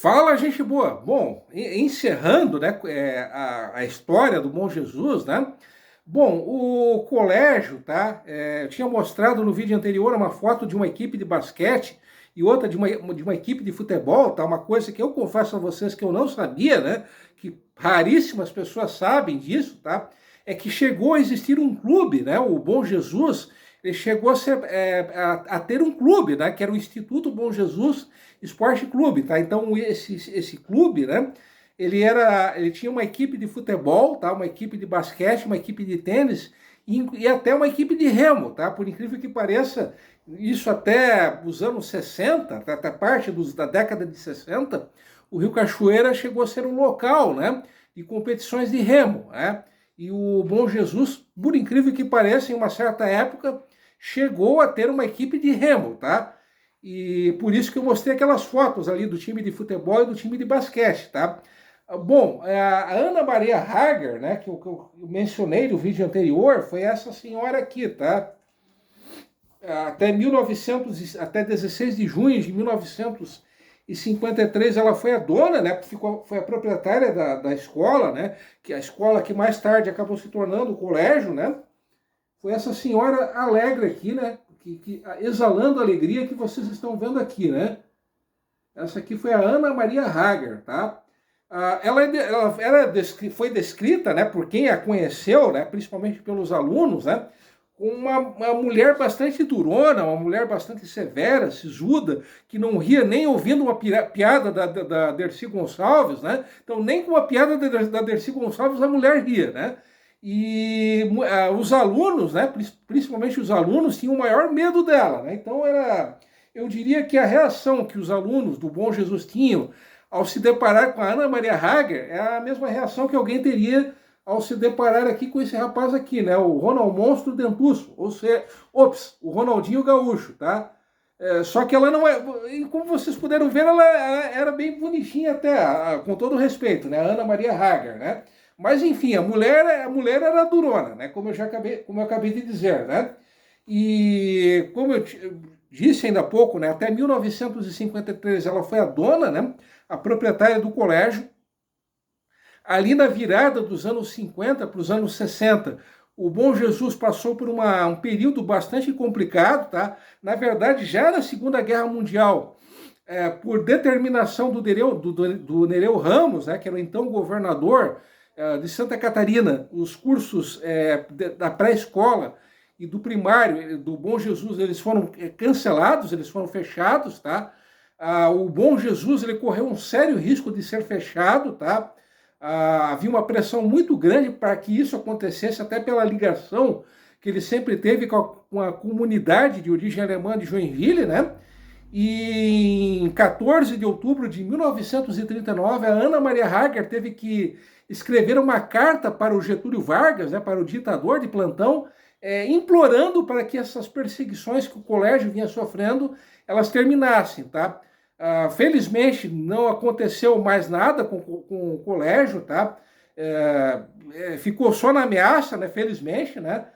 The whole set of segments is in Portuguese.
Fala, gente boa. Bom, encerrando, né, a história do Bom Jesus, né? Bom, o colégio, tá? Eu tinha mostrado no vídeo anterior uma foto de uma equipe de basquete e outra de uma equipe de futebol, tá? Uma coisa que eu confesso a vocês que eu não sabia, né? Que raríssimas pessoas sabem disso, tá? É que chegou a existir um clube, né? O Bom Jesus, ele chegou a ter um clube, né? Que era o Instituto Bom Jesus Esporte Clube, tá? Então esse clube, né? Ele tinha uma equipe de futebol, tá? Uma equipe de basquete, uma equipe de tênis e até uma equipe de remo, tá? Por incrível que pareça, isso até os anos 60, até parte da década de 60, o Rio Cachoeira chegou a ser um local, né? De competições de remo, né? E o Bom Jesus, por incrível que pareça, em uma certa época, chegou a ter uma equipe de remo, tá? E por isso que eu mostrei aquelas fotos ali do time de futebol e do time de basquete, tá? Bom, a Ana Maria Hager, né, que eu mencionei no vídeo anterior, foi essa senhora aqui, tá? Até 16 de junho de 1953 ela foi a dona, né, foi a proprietária da escola, né, que é a escola que mais tarde acabou se tornando o colégio, né? Foi essa senhora alegre aqui, né, exalando a alegria que vocês estão vendo aqui, né? Essa aqui foi a Ana Maria Hager, tá? Foi descrita, né, por quem a conheceu, né, principalmente pelos alunos, né, como uma mulher bastante durona, uma mulher bastante severa, sisuda, que não ria nem ouvindo uma piada da Dercy Gonçalves, né? Então, nem com uma piada da Dercy Gonçalves a mulher ria, né? E os alunos, né, principalmente os alunos, tinham o maior medo dela, né? Então, eu diria que a reação que os alunos do Bom Jesus tinham ao se deparar com a Ana Maria Hager é a mesma reação que alguém teria ao se deparar aqui com esse rapaz aqui, né? O Ronald Monstro Dentuço, ou seja, o Ronaldinho Gaúcho, tá? Só que ela não é, como vocês puderam ver, ela era bem bonitinha até, com todo respeito, né? A Ana Maria Hager, né? Mas enfim, a mulher era durona, né? Como eu acabei de dizer, né? E como eu disse ainda há pouco, né? Até 1953 ela foi a dona, né? A proprietária do colégio. Ali na virada dos anos 50 para os anos 60, o Bom Jesus passou por um período bastante complicado, tá? Na verdade, já na Segunda Guerra Mundial, por determinação do Nereu Ramos, né, que era o então governador de Santa Catarina, os cursos da pré-escola e do primário do Bom Jesus, eles foram cancelados, eles foram fechados, tá? O Bom Jesus, ele correu um sério risco de ser fechado, tá? Havia uma pressão muito grande para que isso acontecesse, até pela ligação que ele sempre teve com a comunidade de origem alemã de Joinville, né? E em 14 de outubro de 1939, a Ana Maria Hager teve que escrever uma carta para o Getúlio Vargas, né, para o ditador de plantão, implorando para que essas perseguições que o colégio vinha sofrendo, elas terminassem, tá? Felizmente não aconteceu mais nada com o colégio, tá? Ficou só na ameaça, né? Felizmente, né?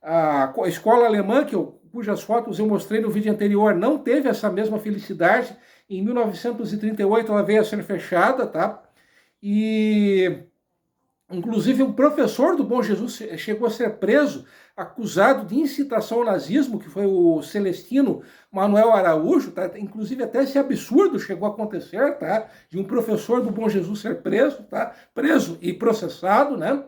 A escola alemã, cujas fotos eu mostrei no vídeo anterior, não teve essa mesma felicidade. Em 1938 ela veio a ser fechada, tá? E inclusive, um professor do Bom Jesus chegou a ser preso, acusado de incitação ao nazismo, que foi o Celestino Manuel Araújo, tá? Inclusive, até esse absurdo chegou a acontecer, tá? De um professor do Bom Jesus ser preso, tá? Preso e processado, né?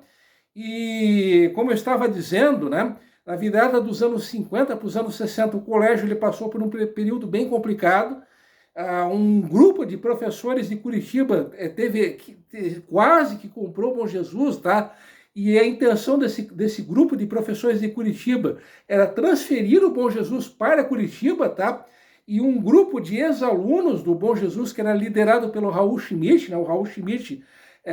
E, como eu estava dizendo, né? Na virada dos anos 50 para os anos 60, o colégio ele passou por um período bem complicado. Um grupo de professores de Curitiba quase que comprou o Bom Jesus, tá? E a intenção desse grupo de professores de Curitiba era transferir o Bom Jesus para Curitiba, tá? E um grupo de ex-alunos do Bom Jesus, que era liderado pelo Raul Schmidt, né? O Raul Schmidt,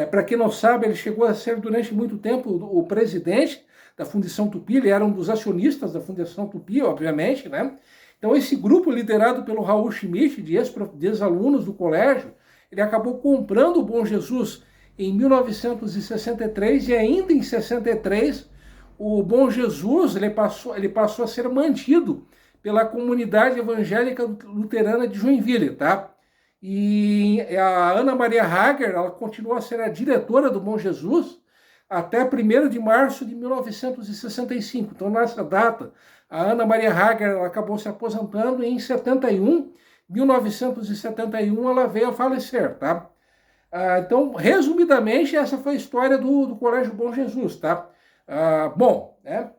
para quem não sabe, ele chegou a ser durante muito tempo o presidente da Fundação Tupi, ele era um dos acionistas da Fundação Tupi, obviamente, né? Então, esse grupo liderado pelo Raul Schmidt, de ex-alunos do colégio, ele acabou comprando o Bom Jesus em 1963 e ainda em 63 o Bom Jesus ele passou a ser mantido pela comunidade evangélica luterana de Joinville, tá? E a Ana Maria Hager, ela continuou a ser a diretora do Bom Jesus até 1º de março de 1965. Então, nessa data, a Ana Maria Hager ela acabou se aposentando e em 1971, ela veio a falecer, tá? Então, resumidamente, essa foi a história do Colégio Bom Jesus, tá? Bom, né?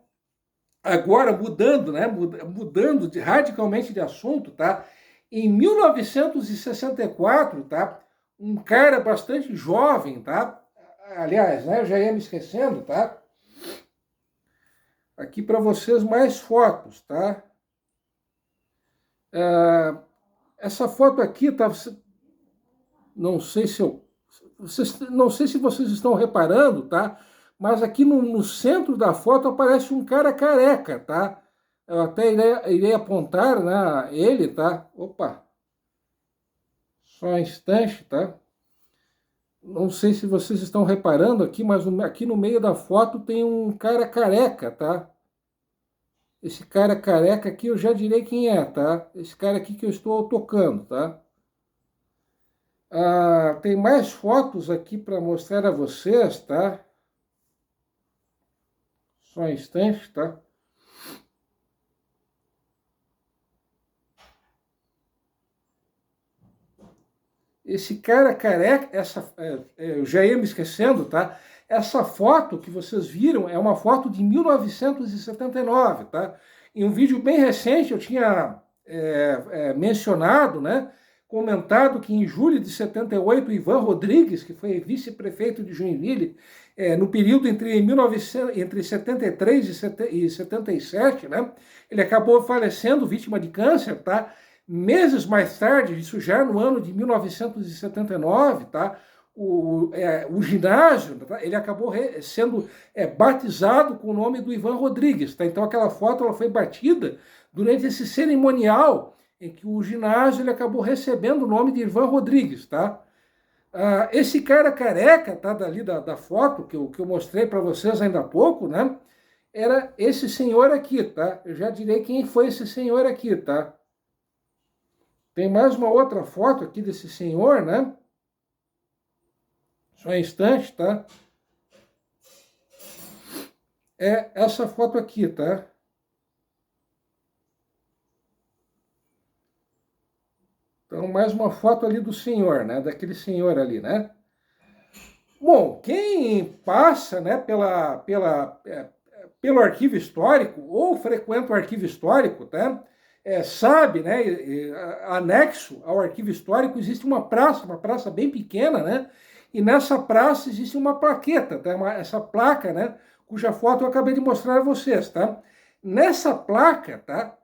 Agora, mudando, né? Mudando radicalmente de assunto, tá? Em 1964, tá? Um cara bastante jovem, tá? Aliás, né? Eu já ia me esquecendo, tá? Aqui para vocês mais fotos, tá? Essa foto aqui, tá? Não sei se não sei se vocês estão reparando, tá? Mas aqui no centro da foto aparece um cara careca, tá? Eu até irei apontar, né, ele, tá? Opa! Só um instante, tá? Não sei se vocês estão reparando aqui, mas aqui no meio da foto tem um cara careca, tá? Esse cara careca aqui eu já direi quem é, tá? Esse cara aqui que eu estou tocando, tá? Tem mais fotos aqui para mostrar a vocês, tá? Só um instante, tá? Esse cara careca, eu já ia me esquecendo, tá? Essa foto que vocês viram é uma foto de 1979, tá? Em um vídeo bem recente eu tinha mencionado, né? Comentado que em julho de 78, Ivan Rodrigues, que foi vice-prefeito de Joinville, no período entre 73 e 77, né? Ele acabou falecendo vítima de câncer, tá? Meses mais tarde, isso já no ano de 1979, tá? O ginásio, tá? Ele acabou sendo batizado com o nome do Ivan Rodrigues, tá? Então aquela foto ela foi batida durante esse cerimonial em que o ginásio ele acabou recebendo o nome de Ivan Rodrigues, tá? Esse cara careca, tá? Dali da foto que eu mostrei para vocês ainda há pouco, né? Era esse senhor aqui, tá? Eu já direi quem foi esse senhor aqui, tá? Tem mais uma outra foto aqui desse senhor, né? Só um instante, tá? É essa foto aqui, tá? Então, mais uma foto ali do senhor, né? Daquele senhor ali, né? Bom, quem passa, né, pelo arquivo histórico ou frequenta o arquivo histórico, tá? Sabe, né, anexo ao arquivo histórico existe uma praça bem pequena, né, e nessa praça existe uma plaqueta, tá, essa placa, né, cuja foto eu acabei de mostrar a vocês, tá. Nessa placa, tá,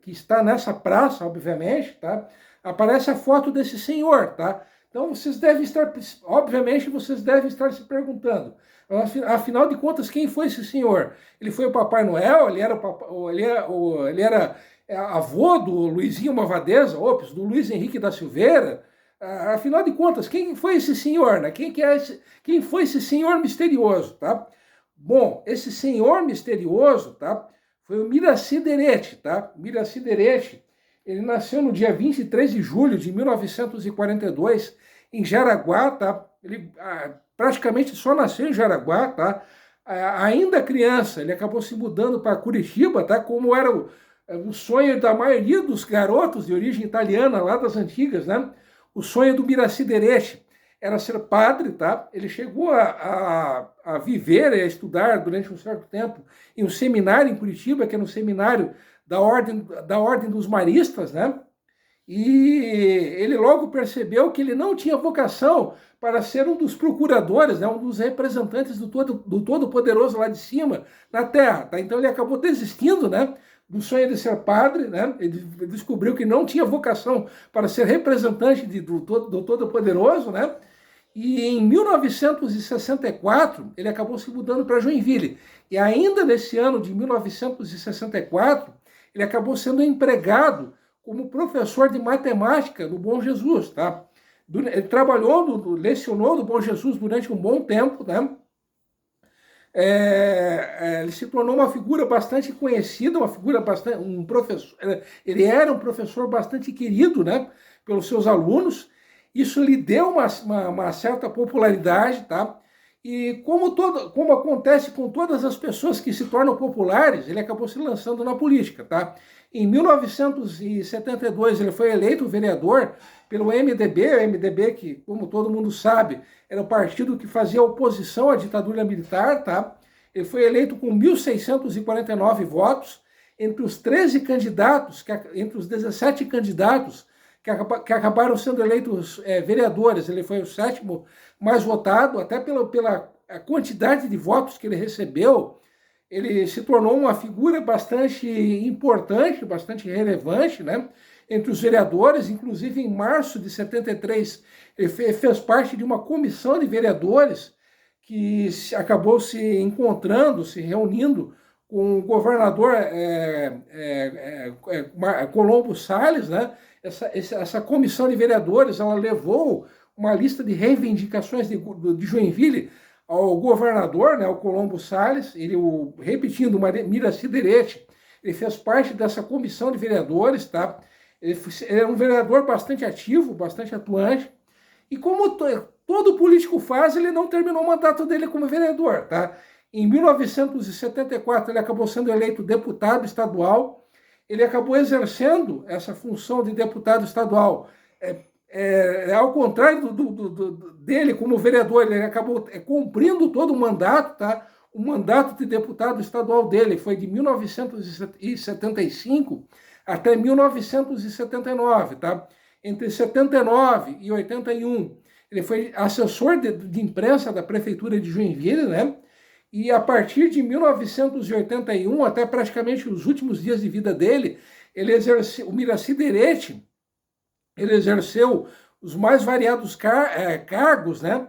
que está nessa praça, obviamente, tá, aparece a foto desse senhor, tá. Então vocês devem estar, obviamente, vocês devem estar se perguntando, afinal de contas, quem foi esse senhor? Ele foi o Papai Noel? Ele era avô do Luizinho Malvadeza, do Luiz Henrique da Silveira? Afinal de contas, quem foi esse senhor, né? Quem foi esse senhor misterioso, tá? Bom, esse senhor misterioso, tá? Foi o Miraci Derete, tá? Miraci Derete, ele nasceu no dia 23 de julho de 1942 em Jaraguá, tá? Ele praticamente só nasceu em Jaraguá, tá? Ainda criança, ele acabou se mudando para Curitiba, tá? Como era o sonho da maioria dos garotos de origem italiana lá das antigas, né? O sonho do Miraci Derete era ser padre, tá? Ele chegou a viver e a estudar durante um certo tempo em um seminário em Curitiba, que era um seminário da ordem dos maristas, né? E ele logo percebeu que ele não tinha vocação para ser um dos procuradores, né, um dos representantes do Todo-Poderoso lá de cima, na Terra. Tá? Então ele acabou desistindo, né, do sonho de ser padre, né? Ele descobriu que não tinha vocação para ser representante do Todo-Poderoso, né? E em 1964 ele acabou se mudando para Joinville. E ainda nesse ano de 1964 ele acabou sendo empregado como professor de matemática no Bom Jesus, tá? Ele lecionou no Bom Jesus durante um bom tempo, né? Ele se tornou uma figura bastante conhecida, um professor. Ele era um professor bastante querido, né? Pelos seus alunos. Isso lhe deu uma certa popularidade, tá? E como acontece com todas as pessoas que se tornam populares, ele acabou se lançando na política, tá? Em 1972, ele foi eleito vereador pelo MDB, o MDB que, como todo mundo sabe, era o partido que fazia oposição à ditadura militar, tá? Ele foi eleito com 1.649 votos, entre os 13 candidatos, entre os 17 candidatos que acabaram sendo eleitos vereadores. Ele foi o sétimo mais votado, até pela quantidade de votos que ele recebeu. Ele se tornou uma figura bastante importante, bastante relevante, né, entre os vereadores. Inclusive, em março de 73, ele fez parte de uma comissão de vereadores que acabou se encontrando, se reunindo com o governador Colombo Salles, né? Essa comissão de vereadores, ela levou uma lista de reivindicações de Joinville ao governador, né, ao Colombo Salles, repetindo, Miraci Derete, ele fez parte dessa comissão de vereadores, tá? Ele é um vereador bastante ativo, bastante atuante, e como todo político faz, ele não terminou o mandato dele como vereador, tá? Em 1974, ele acabou sendo eleito deputado estadual. Ele acabou exercendo essa função de deputado estadual. Ao contrário dele, como vereador, ele acabou cumprindo todo o mandato, tá? O mandato de deputado estadual dele foi de 1975 até 1979, tá? Entre 79 e 81, ele foi assessor de imprensa da prefeitura de Joinville, né? E a partir de 1981, até praticamente os últimos dias de vida dele, o Miraci Derete, ele exerceu os mais variados cargos, né,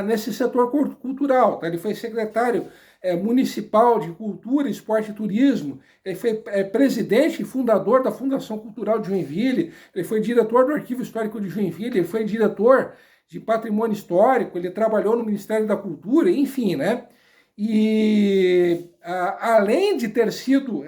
nesse setor cultural. Tá? Ele foi secretário municipal de Cultura, Esporte e Turismo, ele foi presidente e fundador da Fundação Cultural de Joinville, ele foi diretor do Arquivo Histórico de Joinville, ele foi diretor de Patrimônio Histórico, ele trabalhou no Ministério da Cultura, enfim, né? E além de ter sido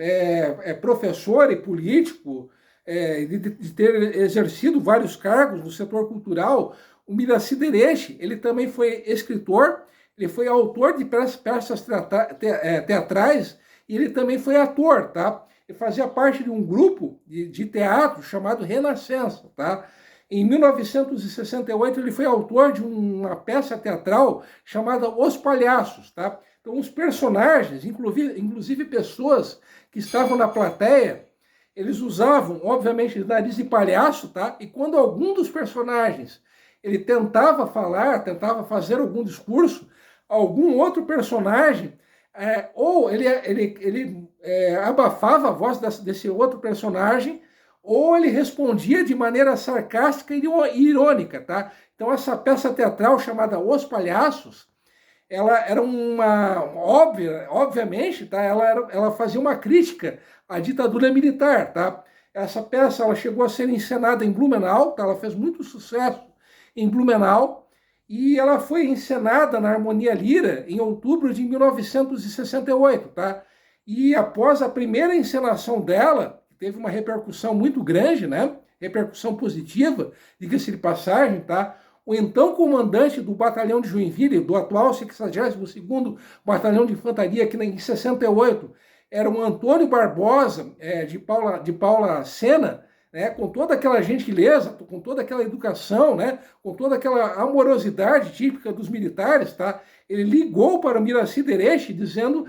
professor e político, de ter exercido vários cargos no setor cultural, o Miraci Derete, ele também foi escritor, ele foi autor de peças teatrais e ele também foi ator, tá? Ele fazia parte de um grupo de teatro chamado Renascença, tá? Em 1968, ele foi autor de uma peça teatral chamada Os Palhaços, tá? Então, os personagens, inclusive pessoas que estavam na plateia, eles usavam, obviamente, nariz de palhaço, tá? E quando algum dos personagens ele tentava fazer algum discurso, algum outro personagem, ou ele abafava a voz desse outro personagem, ou ele respondia de maneira sarcástica e irônica, tá? Então essa peça teatral chamada Os Palhaços, ela era obviamente, tá? Ela fazia uma crítica à ditadura militar, tá? Essa peça, ela chegou a ser encenada em Blumenau, tá? Ela fez muito sucesso em Blumenau, e ela foi encenada na Harmonia Lira em outubro de 1968, tá? E após a primeira encenação dela, teve uma repercussão muito grande, né? Repercussão positiva, diga-se de passagem, tá? O então comandante do batalhão de Joinville, do atual 62º Batalhão de Infantaria, que em 68 era o Antônio Barbosa, de Paula Sena, né? Com toda aquela gentileza, com toda aquela educação, né? Com toda aquela amorosidade típica dos militares, tá? Ele ligou para o Miraci Derete dizendo...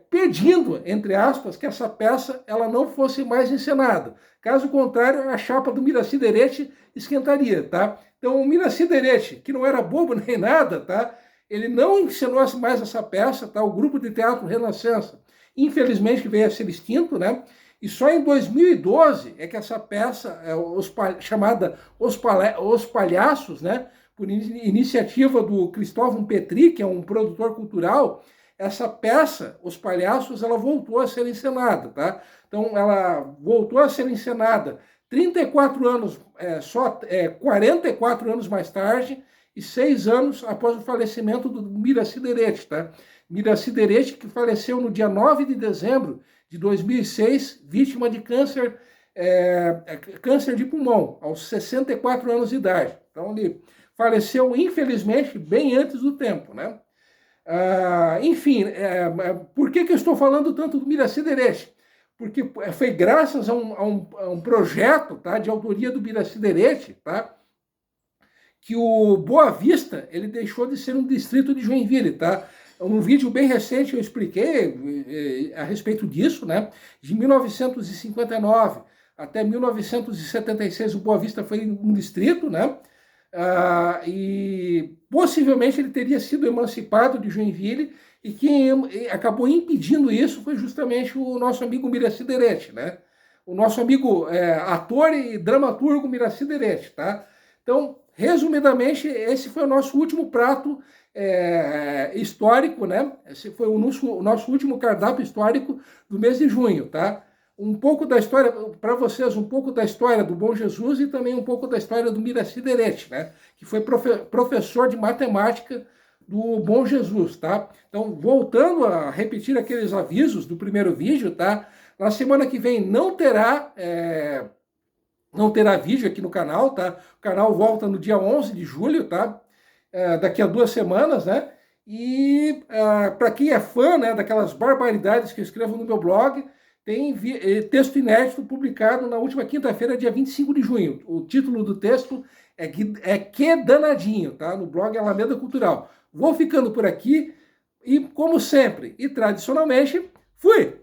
pedindo, entre aspas, que essa peça ela não fosse mais encenada. Caso contrário, a chapa do Miraci Derete esquentaria, tá? Então, o Miraci Derete, que não era bobo nem nada, tá? Ele não encenou mais essa peça, tá? O grupo de teatro Renascença, infelizmente, veio a ser extinto, né? E só em 2012 é que essa peça, chamada Os Palhaços, né? Por iniciativa do Cristóvão Petri, que é um produtor cultural, essa peça, Os Palhaços, ela voltou a ser encenada, tá? Então, ela voltou a ser encenada 34 anos, 44 anos mais tarde e 6 anos após o falecimento do Miraci Derete, tá? Miraci Derete, que faleceu no dia 9 de dezembro de 2006, vítima de câncer câncer de pulmão, aos 64 anos de idade. Então ele faleceu, infelizmente, bem antes do tempo, né? Enfim, por que eu estou falando tanto do Miraci Derete? Porque foi graças a um projeto, tá, de autoria do Miraci Derete, tá, que o Boa Vista ele deixou de ser um distrito de Joinville, tá? Um vídeo bem recente eu expliquei a respeito disso, né? De 1959 até 1976 o Boa Vista foi um distrito, né? E possivelmente ele teria sido emancipado de Joinville, e quem acabou impedindo isso foi justamente o nosso amigo Miraci Derete, né? O nosso amigo ator e dramaturgo Miraci Derete, tá? Então, resumidamente, esse foi o nosso último prato histórico, né? Esse foi o nosso último cardápio histórico do mês de junho, tá? Um pouco da história, para vocês, um pouco da história do Bom Jesus e também um pouco da história do Miraci Derete, né? Que foi professor de matemática do Bom Jesus, tá? Então, voltando a repetir aqueles avisos do primeiro vídeo, tá? Na semana que vem não terá vídeo aqui no canal, tá? O canal volta no dia 11 de julho, tá? Daqui a 2 semanas, né? E para quem é fã, né, daquelas barbaridades que eu escrevo no meu blog, tem texto inédito publicado na última quinta-feira, dia 25 de junho. O título do texto é Que Danadinho, tá? No blog Alameda Cultural. Vou ficando por aqui e, como sempre e tradicionalmente, fui!